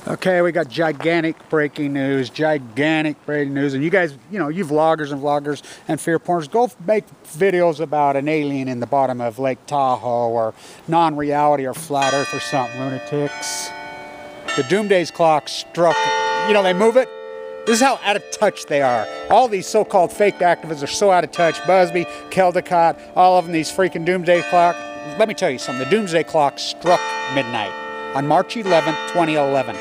Okay, we got gigantic breaking news, and you guys, you vloggers and fear porners, go make videos about an alien in the bottom of Lake Tahoe or non-reality or flat earth or something, lunatics. The doomsday clock struck, they move it. This is how out of touch they are. All these so-called fake activists are so out of touch. Busby, Caldecott, all of them, these freaking doomsday clock. Let me tell you something, the doomsday clock struck midnight on March 11th, 2011.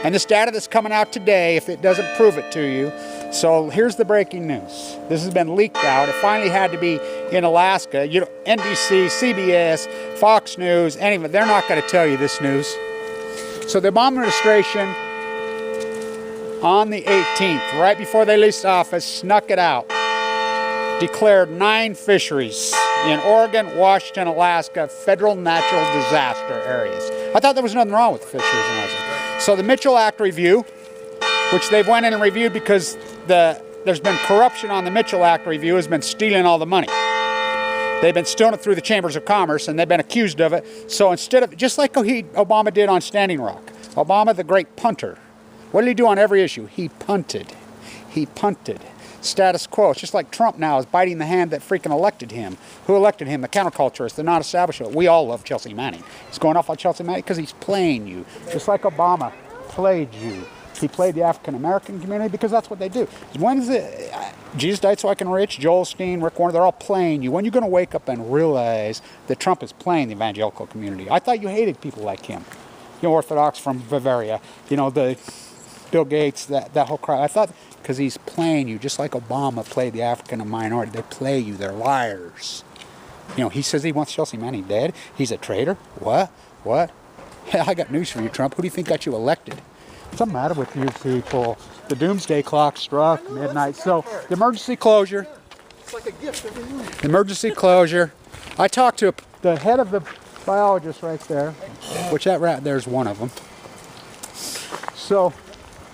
And this data that's coming out today, if it doesn't prove it to you, so here's the breaking news. This has been leaked out. It finally had to be in Alaska. NBC, CBS, Fox News, anyone, they're not going to tell you this news. So the Obama administration, on the 18th, right before they leased office, snuck it out, declared 9 fisheries in Oregon, Washington, Alaska, federal natural disaster areas. I thought there was nothing wrong with the fisheries in Alaska. So the Mitchell Act review, which they've went in and reviewed because there's been corruption on the Mitchell Act review, has been stealing all the money. They've been stealing it through the chambers of commerce, and they've been accused of it. So instead of, just like Obama did on Standing Rock, Obama, the great punter, what did he do on every issue? He punted. He punted. Status quo. It's just like Trump now is biting the hand that freaking elected him. Who elected him? The counterculturists, the non-establishment. We all love Chelsea Manning. He's going off on Chelsea Manning because he's playing you. Just like Obama played you. He played the African-American community because that's what they do. When is it? Jesus Died So I Can Rich, Joel Osteen, Rick Warner, they're all playing you. When are you going to wake up and realize that Trump is playing the evangelical community? I thought you hated people like him. Orthodox from Bavaria, the Bill Gates, that whole crowd. I thought, because he's playing you, just like Obama played the African minority. They play you. They're liars. He says he wants Chelsea Manning dead. He's a traitor. What? Hey, I got news for you, Trump. Who do you think got you elected? What's the matter with you people? The doomsday clock struck midnight. So the emergency closure. It's like a gift every morning. Emergency closure. I talked to the head of the biologist right there, which that rat there's one of them. So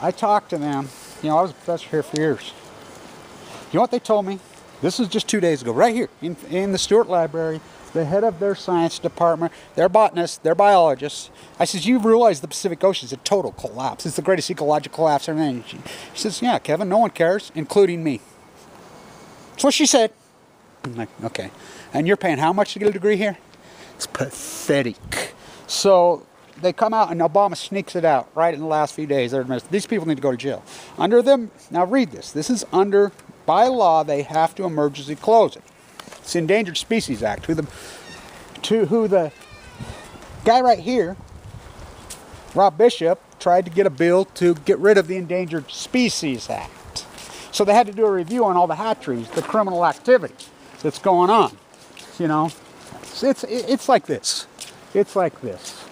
I talked to them. I was a professor here for years. You know what they told me? This is just 2 days ago, right here in the Stewart Library. The head of their science department, their botanists, their biologists. I says, you realize the Pacific Ocean is a total collapse. It's the greatest ecological collapse ever. She says, yeah, Kevin, no one cares, including me. That's what she said. I'm like, okay. And you're paying how much to get a degree here? It's pathetic. So they come out and Obama sneaks it out right in the last few days. These people need to go to jail. Under them, now read this. This is by law, they have to emergency close it. It's the Endangered Species Act. Who the guy right here, Rob Bishop, tried to get a bill to get rid of the Endangered Species Act. So they had to do a review on all the hatcheries, the criminal activity that's going on. It's like this. It's like this.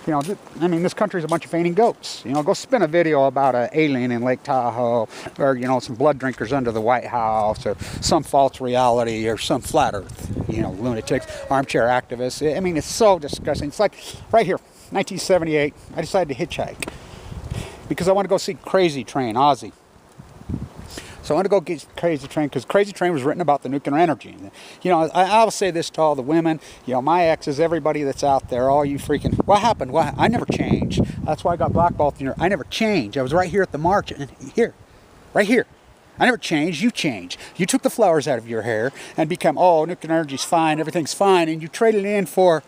This country's a bunch of fainting goats. Go spin a video about an alien in Lake Tahoe, or, some blood drinkers under the White House, or some false reality, or some flat earth, lunatics, armchair activists. It's so disgusting. It's like, right here, 1978, I decided to hitchhike, because I want to go see Crazy Train, Ozzy. So I want to go get Crazy Train, because Crazy Train was written about the nuclear energy. I'll say this to all the women, my exes, everybody that's out there, all you freaking, what happened? I never changed. That's why I got blackballed. I never changed. I was right here at the march, and right here. I never changed. You changed. You took the flowers out of your hair and become, nuclear energy's fine, everything's fine, and you traded it in for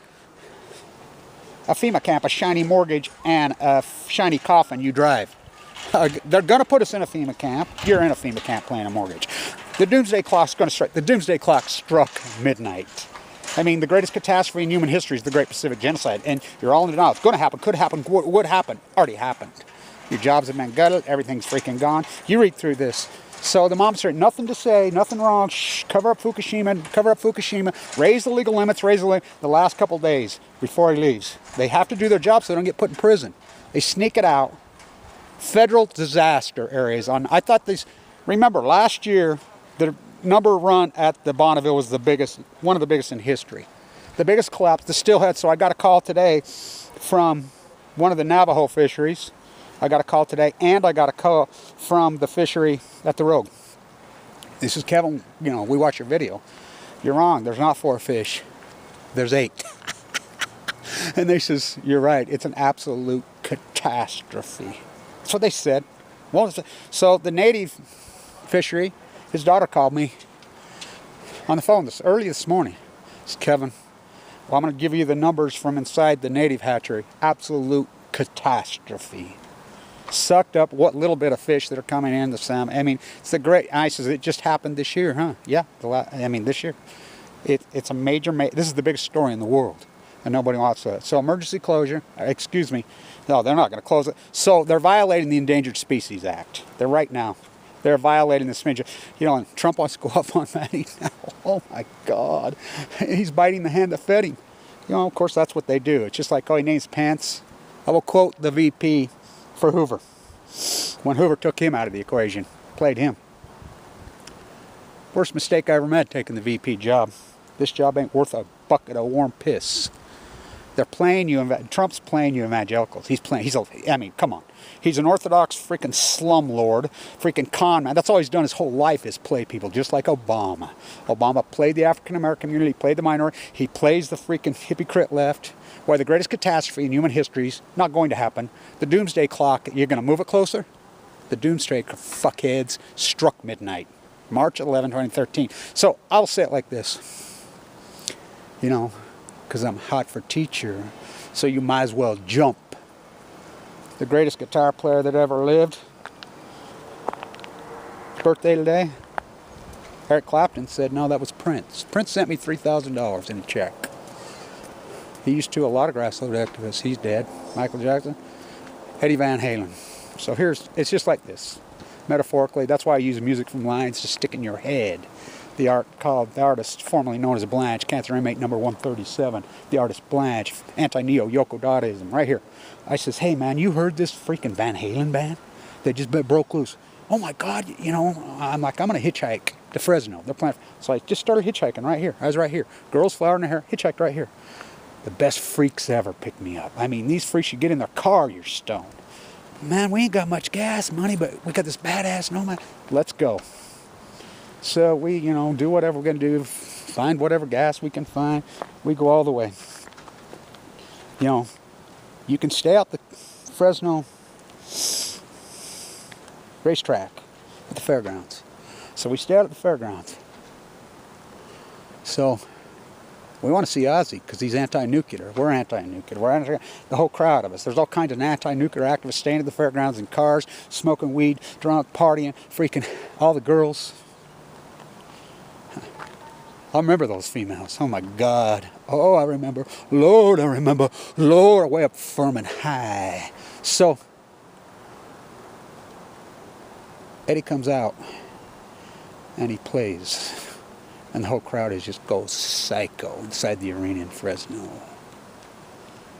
a FEMA camp, a shiny mortgage, and a shiny coffin you drive. They're going to put us in a FEMA camp. You're in a FEMA camp paying a mortgage. The doomsday clock's going to strike. The doomsday clock struck midnight. The greatest catastrophe in human history is the Great Pacific Genocide. And you're all in denial. It's going to happen, could happen, would happen, already happened. Your jobs have been gutted. Everything's freaking gone. You read through this. So the mom said, nothing to say, nothing wrong. Shh, cover up Fukushima. Raise the legal limits, the last couple days before he leaves. They have to do their job so they don't get put in prison. They sneak it out. Federal disaster areas. I thought remember last year, the number run at the Bonneville was one of the biggest in history. The biggest collapse, the steelhead. So I got a call today from one of the Navajo fisheries. I got a call today, and I got a call from the fishery at the Rogue. This is Kevin, we watch your video. You're wrong, there's not 4 fish, there's 8. And they says, you're right, it's an absolute catastrophe. catastrophe. That's what they said. So the native fishery, his daughter called me on the phone early this morning. It's Kevin. Well, I'm going to give you the numbers from inside the native hatchery. Absolute catastrophe. Sucked up what little bit of fish that are coming in, the salmon. I mean, it's the great. I says, it just happened this year, huh? Yeah, this year. It's a major, this is the biggest story in the world. And nobody wants that. So emergency closure, excuse me. No, they're not going to close it. So they're violating the Endangered Species Act. They're violating this major. You know, and Trump wants to go up on Matty now. Oh my God. He's biting the hand that fed him. You know, of course, that's what they do. It's just like, oh, he names Pence. I will quote the VP for Hoover. When Hoover took him out of the equation, played him. Worst mistake I ever made, taking the VP job. This job ain't worth a bucket of warm piss. They're playing you, Trump's playing you evangelicals. I mean, come on. He's an orthodox freaking slumlord, freaking con man. That's all he's done his whole life is play people, just like Obama. Obama played the African-American community, played the minority. He plays the freaking hypocrite left. Why the greatest catastrophe in human history is not going to happen. The doomsday clock, you're going to move it closer? The doomsday fuckheads struck midnight. March 11, 2013. So I'll say it like this. You know, because I'm hot for teacher, so you might as well jump. The greatest guitar player that ever lived, birthday today, Eric Clapton said, no, that was Prince. Prince sent me $3,000 in a check. He used to a lot of grassroots activists. He's dead. Michael Jackson, Eddie Van Halen. So it's just like this. Metaphorically, that's why I use music from lines to stick in your head. The artist formerly known as Blanch, cancer inmate number 137. The artist Blanch, anti-neo Yoko Dadaism, right here. I says, hey man, you heard this freaking Van Halen band? They just broke loose. Oh my God, you know, I'm like, I'm gonna hitchhike to Fresno. They're playing. So I just started hitchhiking right here. I was right here. Girls, flower in their hair, hitchhiked right here. The best freaks ever picked me up. I mean, these freaks, you get in their car, you're stoned. Man, we ain't got much gas money, but we got this badass nomad. Let's go. So we, you know, do whatever we're going to do, find whatever gas we can find. We go all the way. You know, you can stay out the Fresno racetrack at the fairgrounds. So we stay out at the fairgrounds. So we want to see Ozzy because he's anti-nuclear. We're anti-nuclear. The whole crowd of us. There's all kinds of anti-nuclear activists staying at the fairgrounds in cars, smoking weed, drunk, partying, freaking all the girls. I remember those females. Oh my God. Oh, I remember. Lord, I remember. Lord, way up firm and high. So, Eddie comes out and he plays. And the whole crowd just goes psycho inside the arena in Fresno.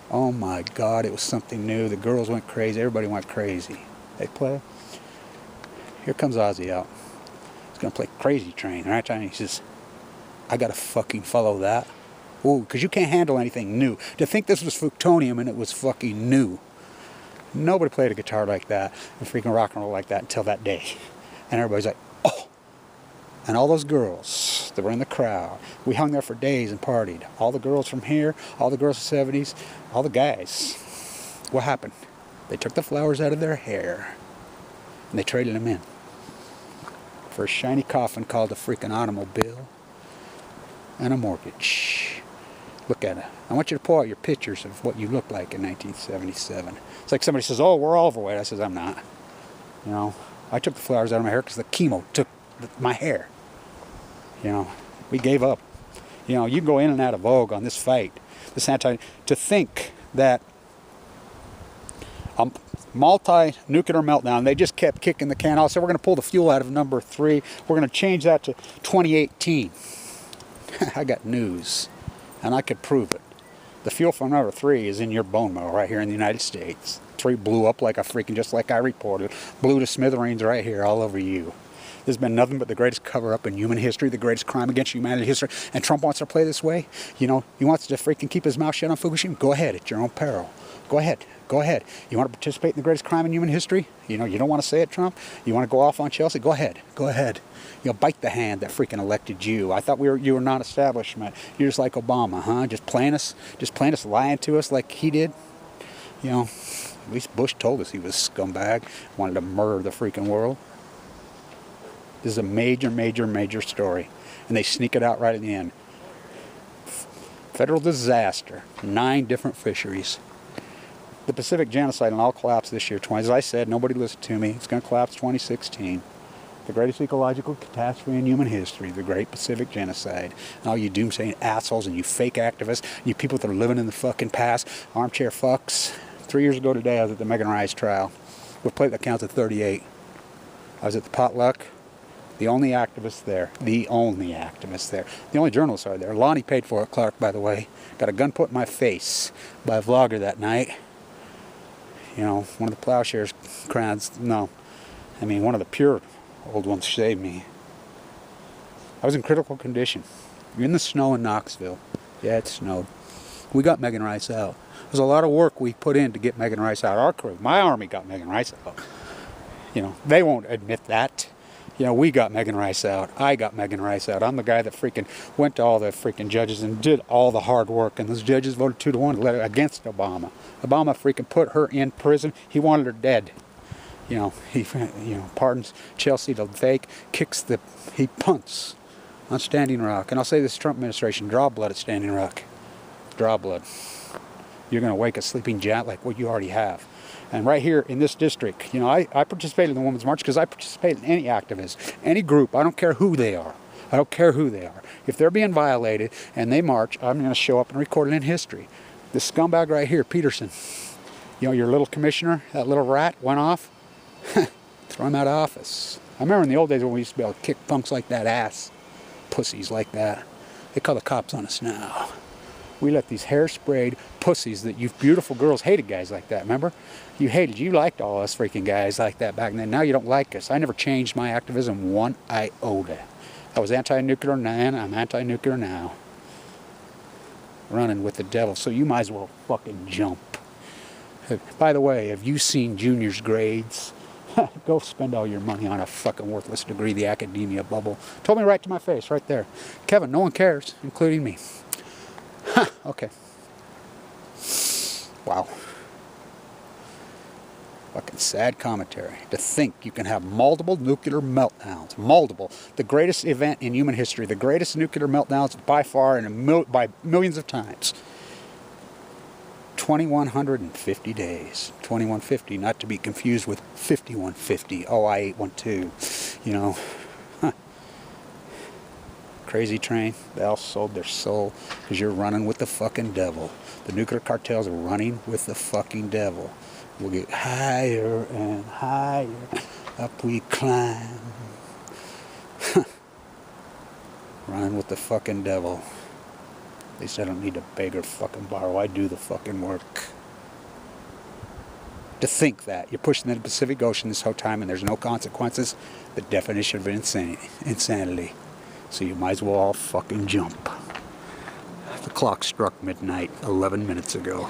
Oh my God, it was something new. The girls went crazy. Everybody went crazy. They play. Here comes Ozzy out. He's going to play Crazy Train, right? And he says, I got to fucking follow that. Ooh, because you can't handle anything new. To think this was Futonium and it was fucking new. Nobody played a guitar like that and freaking rock and roll like that until that day. And everybody's like, oh. And all those girls that were in the crowd, we hung there for days and partied. All the girls from here, all the girls in the 70s, all the guys. What happened? They took the flowers out of their hair and they traded them in for a shiny coffin called a freaking automobile and a mortgage. Look at it. I want you to pull out your pictures of what you looked like in 1977. It's like somebody says, oh, we're all overweight. I says, I'm not. You know, I took the flowers out of my hair because the chemo took my hair. You know, we gave up. You know, you can go in and out of vogue on this fight. To think that multi-nuclear meltdown, they just kept kicking the can. I said, we're going to pull the fuel out of number 3. We're going to change that to 2018. I got news, and I could prove it. The fuel from number 3 is in your bone marrow right here in the United States. 3 blew up like a freaking, just like I reported, blew to smithereens right here all over you. There's been nothing but the greatest cover-up in human history, the greatest crime against humanity history, and Trump wants to play this way. You know, he wants to freaking keep his mouth shut on Fukushima. Go ahead, at your own peril. Go ahead. Go ahead. You want to participate in the greatest crime in human history? You know, you don't want to say it, Trump? You want to go off on Chelsea? Go ahead. Go ahead. You know, bite the hand that freaking elected you. I thought you were non-establishment. You're just like Obama, huh? Just playing us, lying to us like he did. You know, At least Bush told us he was a scumbag, wanted to murder the freaking world. This is a major, major, major story. And they sneak it out right at the end. Federal disaster. 9 different fisheries. The Pacific genocide will all collapse this year. As I said, nobody listened to me. It's going to collapse 2016. The greatest ecological catastrophe in human history. The Great Pacific Genocide. And all you doomsaying assholes and you fake activists, you people that are living in the fucking past, armchair fucks. 3 years ago today, I was at the Megan Rice trial. With plate that counts at 38. I was at the potluck. The only activist there. The only activist there. The only journalists are there. Lonnie paid for it, Clark, by the way. Got a gun put in my face by a vlogger that night. You know, one of the Plowshares crowds. No. I mean, one of the pure old ones saved me. I was in critical condition. You're in the snow in Knoxville. Yeah, it snowed. We got Megan Rice out. There's a lot of work we put in to get Megan Rice out. Our crew, my army got Megan Rice out. You know, they won't admit that. You know, we got Megan Rice out. I got Megan Rice out. I'm the guy that freaking went to all the freaking judges and did all the hard work. And those judges voted 2-1 against Obama. Obama freaking put her in prison. He wanted her dead. You know, he pardons Chelsea the fake, he punts on Standing Rock. And I'll say this Trump administration, draw blood at Standing Rock. Draw blood. You're going to wake a sleeping giant like what you already have. And right here in this district, you know, I participated in the Women's March because I participate in any activist, any group. I don't care who they are. I don't care who they are. If they're being violated and they march, I'm going to show up and record it in history. This scumbag right here, Peterson, you know, your little commissioner, that little rat went off. Throw him out of office. I remember in the old days when we used to be able to kick punks like that ass. Pussies like that. They call the cops on us now. We let these hair-sprayed pussies that you beautiful girls hated guys like that, remember? You liked all us freaking guys like that back then. Now you don't like us. I never changed my activism one iota. I was anti-nuclear then, I'm anti-nuclear now. Running with the devil, so you might as well fucking jump. By the way, have you seen Junior's grades? Go spend all your money on a fucking worthless degree, the academia bubble. Told me right to my face, right there. Kevin, no one cares, including me. Okay. Wow. Fucking sad commentary. To think you can have multiple nuclear meltdowns. Multiple. The greatest event in human history. The greatest nuclear meltdowns by far and by millions of times. 2,150 days. 2150, not to be confused with 5150. Oh, I-812. You know. Crazy train, they all sold their soul because you're running with the fucking devil. The nuclear cartels are running with the fucking devil. We'll get higher and higher, up we climb. Running with the fucking devil. At least I don't need to beg or fucking borrow. I do the fucking work. To think that you're pushing the Pacific Ocean this whole time and there's no consequences, the definition of insanity. So you might as well all fucking jump. The clock struck midnight 11 minutes ago.